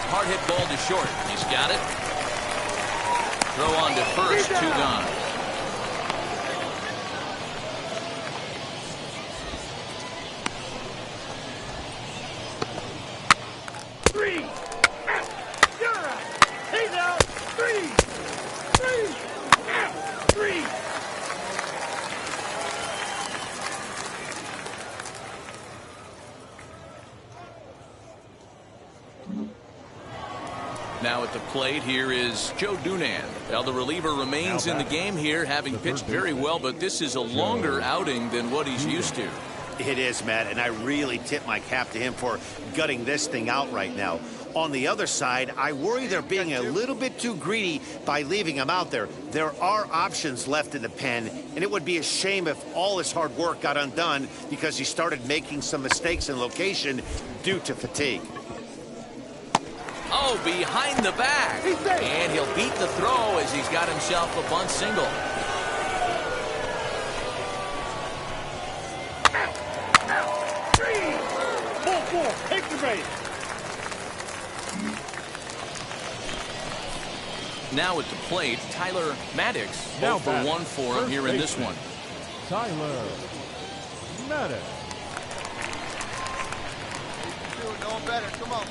Hard hit ball to short. He's got it. Throw on to first. 2 gone. Now at the plate here is Joe Dunand. Now the reliever remains in the game here, having pitched very well, but this is a longer outing than what he's used to. It is, Matt, and I really tip my cap to him for gutting this thing out right now. On the other side, I worry they're being a little bit too greedy by leaving him out there. There are options left in the pen, and it would be a shame if all his hard work got undone because he started making some mistakes in location due to fatigue. Oh, behind the back. And he'll beat the throw as he's got himself a bunt single. Ball 4, take the base. Now at the plate, Tyler Marcotte. Now 0 for 1 for him here in this one. Tyler Marcotte. Doing better. Come on.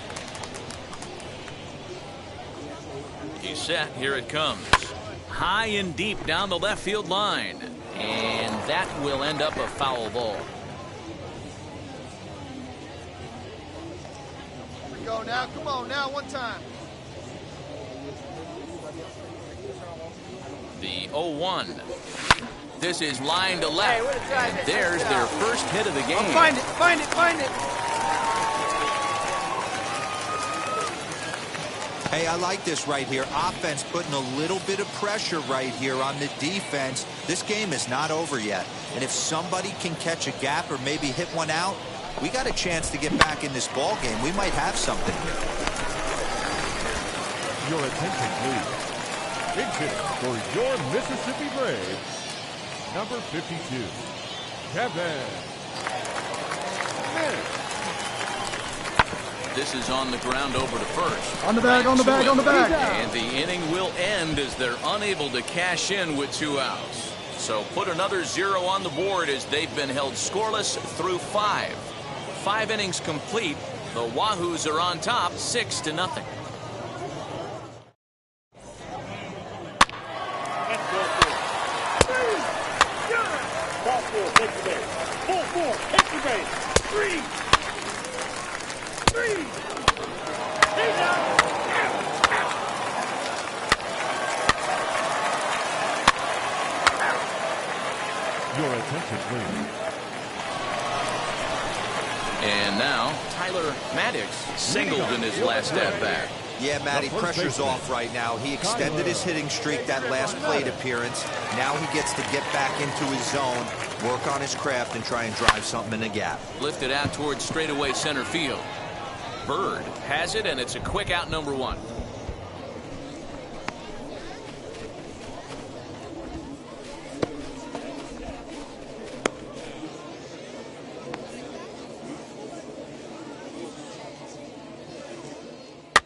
He's set. Here it comes. High and deep down the left field line. And that will end up a foul ball. Here we go now. Come on now. One time. The 0-1. This is line to left. And there's their first hit of the game. Oh, find it. Find it. Find it. Hey, I like this right here. Offense putting a little bit of pressure right here on the defense. This game is not over yet. And if somebody can catch a gap or maybe hit one out, we got a chance to get back in this ball game. We might have something here. Your attention, please. Pitching for your Mississippi Braves, number 52, Kevin Smith. This is on the ground over to first. On the bag, on the bag, on the bag. And the inning will end as they're unable to cash in with 2 outs. So put another 0 on the board as they've been held scoreless through 5. 5 innings complete. The Wahoos are on top 6-0. Ball 4, take the base. Ball 4, take the base. 3. He's out. Your attention, please. And now Tyler Marcotte singled in his last at-bat. Yeah, Matty, pressure's off right now. He extended his hitting streak that last plate appearance. Now he gets to get back into his zone, work on his craft, and try and drive something in the gap. Lifted out towards straightaway center field. Bird has it, and it's a quick out, number 1.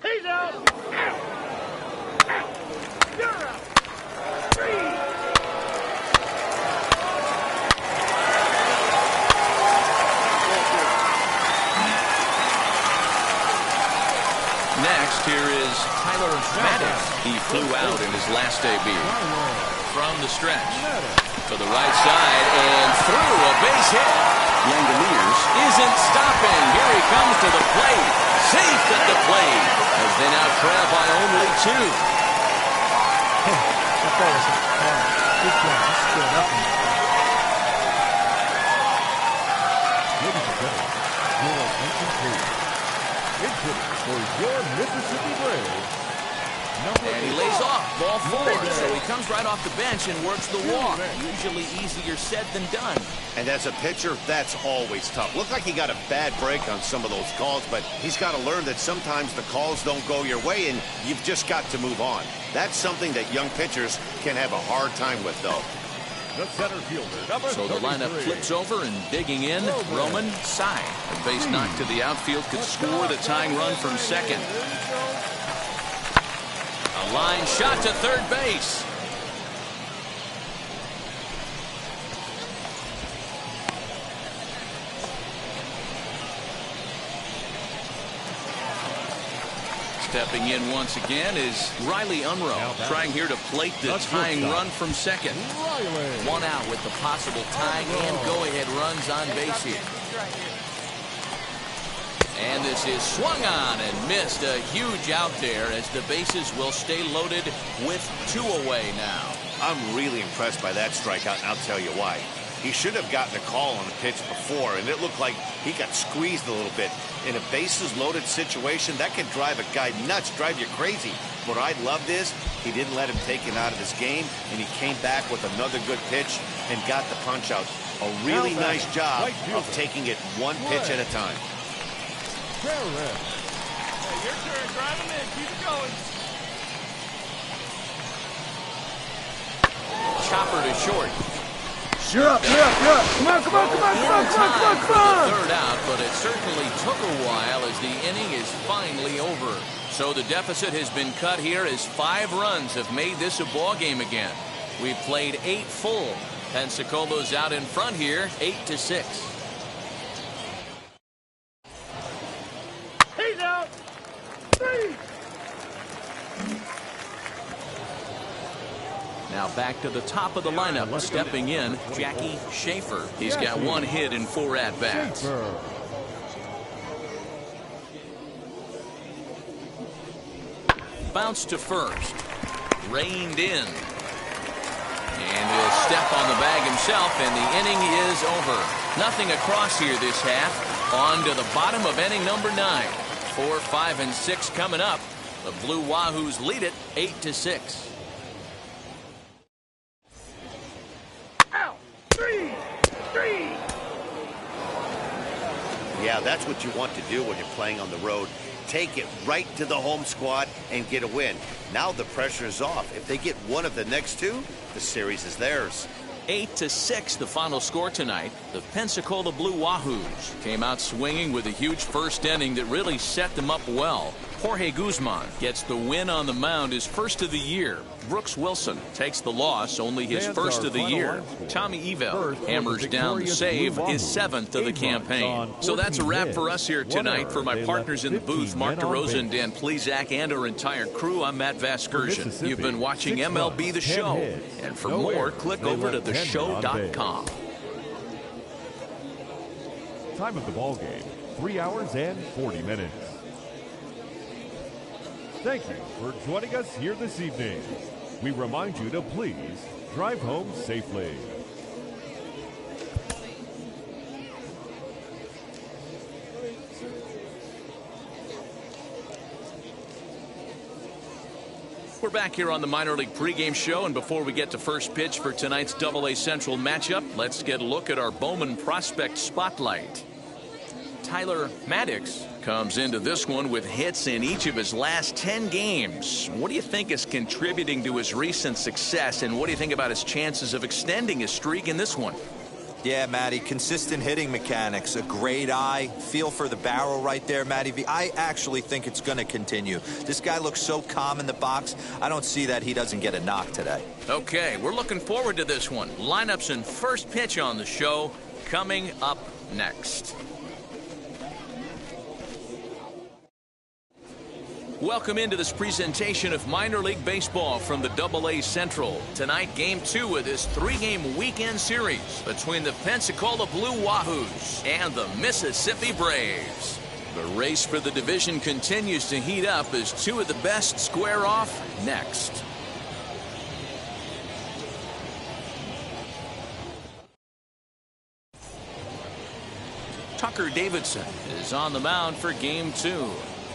He's out. You're out. 3. Next, here is Tyler Marcotte. He flew out in his last debut. From the stretch to the right side and through a base hit. Langoliers isn't stopping. Here he comes to the plate. Safe at the plate as they now trail by only 2. Ladies and gentlemen, your attention, please. Pitching for your Mississippi Braves, And he lays off, ball 4. So he comes right off the bench and works the walk. Usually easier said than done. And as a pitcher, that's always tough. Looked like he got a bad break on some of those calls, but he's got to learn that sometimes the calls don't go your way, and you've just got to move on. That's something that young pitchers can have a hard time with, though. The center fielder, number So the lineup 33. flips over and digging in, Roman Sai. A base knock to the outfield could score the tying run from second. A line shot to third base. Stepping in once again is Riley Unruh, trying here to plate the tying run from second. One out with the possible tying and go-ahead runs on base here. And this is swung on and missed. A huge out there as the bases will stay loaded with 2 away now. I'm really impressed by that strikeout, and I'll tell you why. He should have gotten a call on the pitch before, and it looked like he got squeezed a little bit. In a bases-loaded situation, that can drive a guy nuts, drive you crazy. What I loved is he didn't let him take him out of his game, and he came back with another good pitch and got the punch-out. A really nice job of taking it one pitch at a time. Hey, your turn. Drive him in. Keep it going. Chopper to short. You're up. Come on. Third out, but it certainly took a while as the inning is finally over. So the deficit has been cut here as 5 runs have made this a ball game again. We've played 8 full. Pensacola's out in front here, 8-6. He's out. 3. Now back to the top of the lineup, stepping in, Jackie Schaefer. He's got 1 hit in 4 at-bats. Bounce to first. Reined in. And he'll step on the bag himself, and the inning is over. Nothing across here this half. On to the bottom of inning number 9. 4, 5, and 6 coming up. The Blue Wahoos lead it 8-6. Out. 3. Yeah, that's what you want to do when you're playing on the road. Take it right to the home squad and get a win. Now the pressure is off. If they get one of the next 2, the series is theirs. 8-6 the final score tonight. The Pensacola Blue Wahoos came out swinging with a huge first inning that really set them up well. Jorge Guzman gets the win on the mound, his first of the year. Brooks Wilson takes the loss, only his first of the year. Tommy Evel hammers down the save, his 7th of the campaign. So that's a wrap for us here tonight. For my partners in the booth, Mark DeRosa and Dan Plezak, and our entire crew, I'm Matt Vasgersian. You've been watching MLB The Show. And for more, click over to theshow.com. Time of the ball game, 3 hours and 40 minutes. Thank you for joining us here this evening. We remind you to please drive home safely. We're back here on the minor league pregame show, and before we get to first pitch for tonight's AA Central matchup, let's get a look at our Bowman prospect spotlight. Tyler Marcotte comes into this one with hits in each of his last 10 games. What do you think is contributing to his recent success, and what do you think about his chances of extending his streak in this one? Yeah, Matty, consistent hitting mechanics, a great eye, feel for the barrel right there, Matty V. I actually think it's going to continue. This guy looks so calm in the box. I don't see that he doesn't get a knock today. Okay, we're looking forward to this one. Lineups and first pitch on the show coming up next. Welcome into this presentation of minor league baseball from the AA Central. Tonight, game 2 of this 3-game weekend series between the Pensacola Blue Wahoos and the Mississippi Braves. The race for the division continues to heat up as 2 of the best square off next. Tucker Davidson is on the mound for game 2.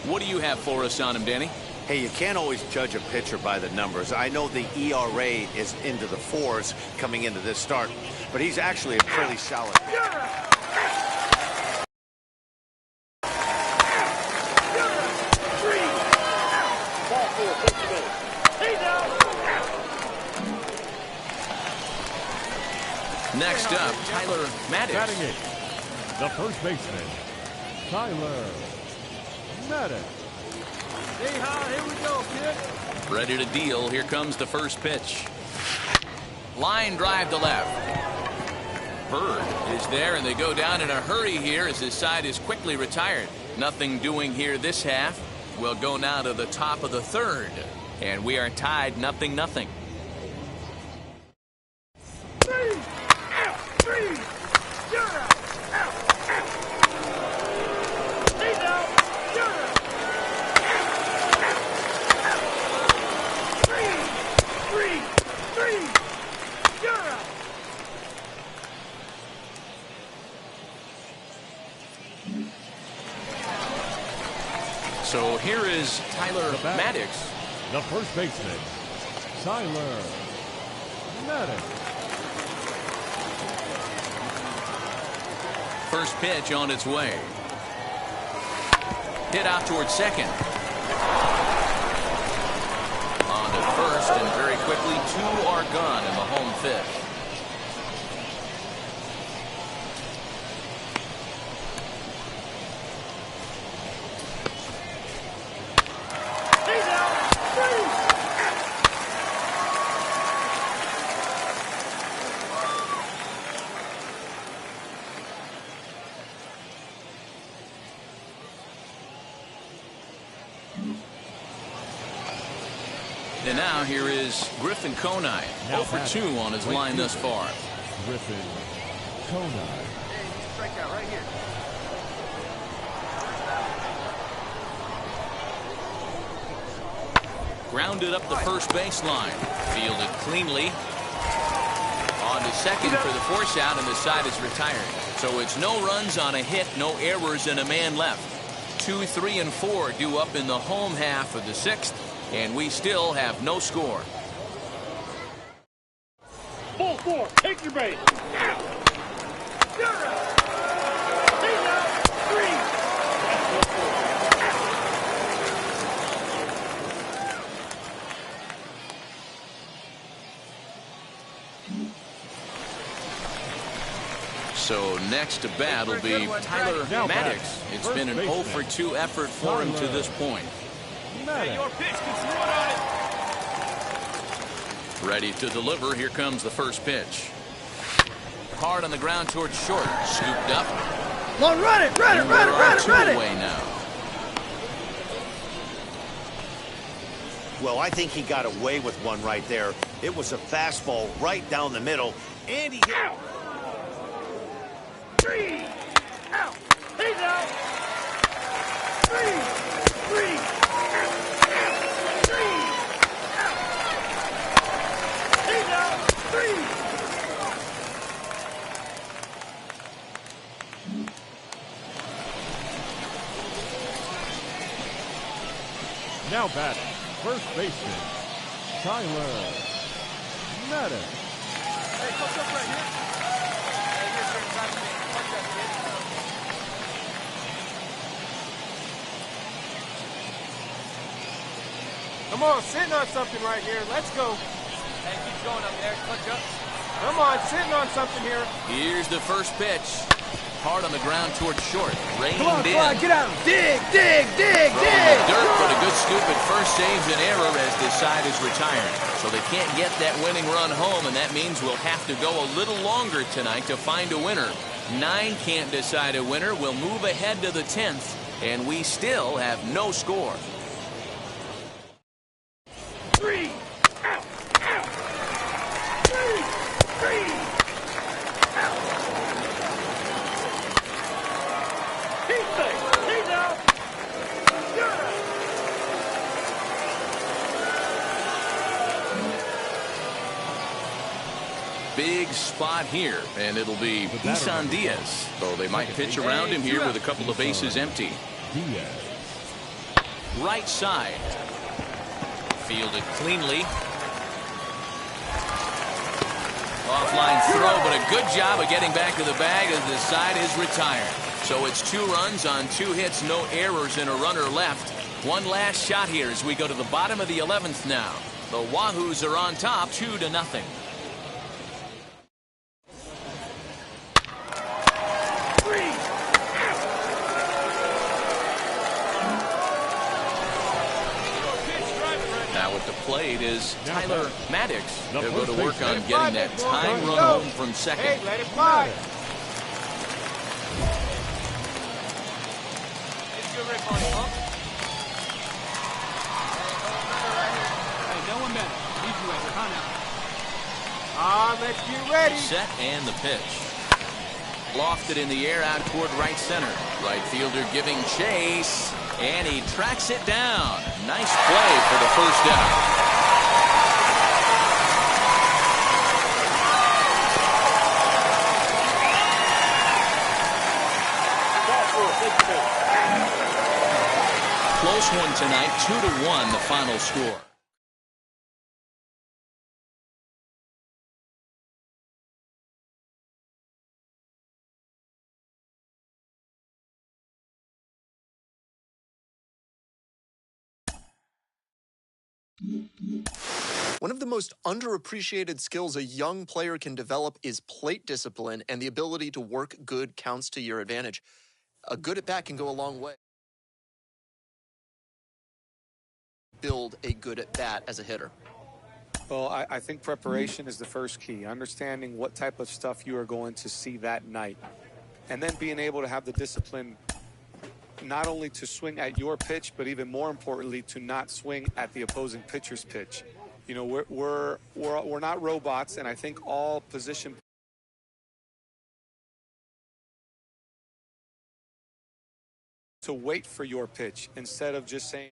What do you have for us on him, Danny? Hey, you can't always judge a pitcher by the numbers. I know the ERA is into the 4s coming into this start, but he's actually a fairly solid. Next up, Tyler Marcotte. Batting it, the first baseman, Tyler Marcotte. Here we go, kid. Ready to deal. Here comes the first pitch. Line drive to left. Bird is there, and they go down in a hurry here as his side is quickly retired. Nothing doing here this half. We'll go now to the top of the third, and we are tied 0-0. So here is Tyler Marcotte. The first baseman, Tyler Marcotte. First pitch on its way. Hit out towards second. On to first, and very quickly 2 are gone in the home fifth. And now here is Griffin Conine, 0 for 2 on his line thus far. Griffin Conine. Strikeout right here. Grounded up the first baseline. Fielded cleanly. On to second for the force out, and the side is retired. So it's no runs on a hit, no errors, and a man left. 2, 3, and 4 due up in the home half of the 6th. And we still have no score. Ball 4, take your base. Out. You're out. He's out. 3. So next to bat will be Tyler Marcotte. It's been an 0 for 2 effort for him to this point. Hey, your pitch, Ready to deliver. Here comes the first pitch. Hard on the ground towards short. Scooped up. Come on, run it, run it, run it, run it, run it. Away now. Well, I think he got away with one right there. It was a fastball right down the middle, and he hit. Out. 3. Out. He's out. 3. Now batting, first baseman, Tyler Marcotte. Hey, coach up right here. Hey, here's your time to mark that kid. Come on, sitting on something right here. Let's go. Hey, keep going up there. Clutch up. Come on, sitting on something here. Here's the first pitch. Hard on the ground towards short. Reined Come on, in. fly, get out. Dig, dig, dig, Throwing dig. the dirt, but a good scoop at first saves an error as this side is retired. So they can't get that winning run home, and that means we'll have to go a little longer tonight to find a winner. 9 can't decide a winner. We'll move ahead to the 10th, and we still have no score. 3. Out. Out. 3. Out. He's safe. He's out. You're out. Big spot here, and it'll be Isan Diaz. Though they might pitch around him here with a couple of bases empty. Diaz. Right side. Fielded cleanly. Offline throw, but a good job of getting back to the bag as the side is retired. So it's 2 runs on 2 hits, no errors, and a runner left. One last shot here as we go to the bottom of the 11th now. The Wahoos are on top, 2-0. Now at the plate is Tyler Marcotte. They'll go to work on getting that time run home from second. Hey, let it fly. It's good, Rick, on pump. Hey, no one better. Need you at your Let's get ready. Set and the pitch. Lofted in the air out toward right center. Right fielder giving chase, and he tracks it down. Nice play for the first out. Close one tonight, 2-1 the final score. One of the most underappreciated skills a young player can develop is plate discipline and the ability to work good counts to your advantage. A good at-bat can go a long way. Build a good at-bat as a hitter. Well, I think preparation is the first key. Understanding what type of stuff you are going to see that night. And then being able to have the discipline not only to swing at your pitch, but even more importantly, to not swing at the opposing pitcher's pitch. You know, we're not robots, and I think all position to wait for your pitch instead of just saying